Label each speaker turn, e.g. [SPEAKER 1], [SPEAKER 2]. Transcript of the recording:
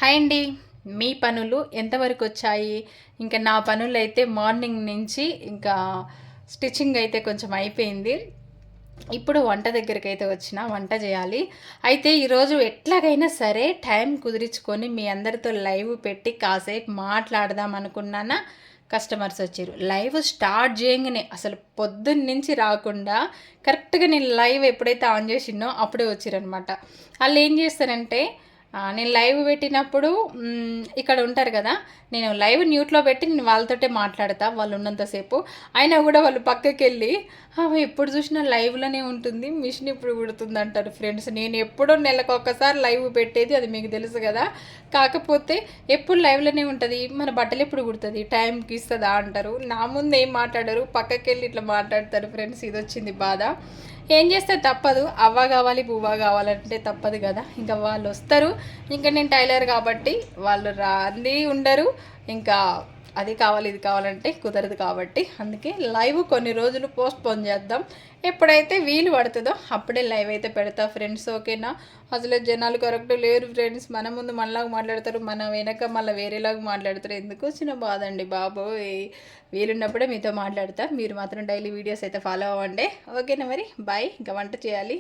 [SPEAKER 1] Hi అండి. మీ పనులు ఎంతవరకు వచ్చాయి? ఇంకా నా పనులైతే మార్నింగ్ నుంచి ఇంకా స్టిచ్చింగ్ అయితే కొంచెం అయిపోయింది. ఇప్పుడు వంట దగ్గరికైతే వచ్చిన వంట చేయాలి. అయితే ఈరోజు ఎట్లాగైనా సరే టైం కుదిరించుకొని మీ అందరితో లైవ్ పెట్టి కాసేపు మాట్లాడదాం అనుకున్నానా, కస్టమర్స్ వచ్చారు. లైవ్ స్టార్ట్ చేయంగానే అసలు పొద్దున్న నుంచి రాకుండా కరెక్ట్గా నేను లైవ్ ఎప్పుడైతే ఆన్ చేసినో అప్పుడే వచ్చారనమాట. వాళ్ళు ఏం చేస్తారంటే నేను లైవ్ పెట్టినప్పుడు ఇక్కడ ఉంటారు కదా, నేను లైవ్ మ్యూట్లో పెట్టి నేను వాళ్ళతోటే మాట్లాడతా వాళ్ళు ఉన్నంతసేపు. అయినా కూడా వాళ్ళు పక్కకి వెళ్ళి ఆమె ఎప్పుడు చూసినా లైవ్లోనే ఉంటుంది, మిషన్ ఇప్పుడు కుడుతుంది అంటారు. ఫ్రెండ్స్, నేను ఎప్పుడో నెలకు ఒక్కసారి లైవ్ పెట్టేది, అది మీకు తెలుసు కదా. కాకపోతే ఎప్పుడు లైవ్లోనే ఉంటుంది, మన బట్టలు ఎప్పుడు కుడుతుంది, టైంకి ఇస్తుందా అంటారు. నా ముందు ఏం మాట్లాడరు, పక్కకి వెళ్ళి ఇట్లా మాట్లాడతారు. ఫ్రెండ్స్, ఇది వచ్చింది బాధ. ఏం చేస్తే తప్పదు, అవ్వ కావాలి బువ్వ కావాలంటే తప్పదు కదా. ఇంకా వాళ్ళు వస్తారు, ఇంకా నేను టైలర్ కాబట్టి వాళ్ళు రాంది ఉండరు. ఇంకా అది కావాలి ఇది కావాలంటే కుదరదు కాబట్టి అందుకే లైవ్ కొన్ని రోజులు పోస్ట్పోన్ చేద్దాం. ఎప్పుడైతే వీలు పడుతుందో అప్పుడే లైవ్ అయితే పెడతా ఫ్రెండ్స్, ఓకేనా. అసలు జనాలు కరెక్ట్ లేరు ఫ్రెండ్స్. మన ముందు మనలాగా మాట్లాడతారు, మన వెనక మళ్ళీ వేరేలాగా మాట్లాడతారు. ఎందుకు వచ్చిన బాధ అండి బాబోయ్. వీలున్నప్పుడే మీతో మాట్లాడతా. మీరు మాత్రం డైలీ వీడియోస్ అయితే ఫాలో అవ్వండి, ఓకేనా. మరి బాయ్. ఇంకా వంట చేయాలి.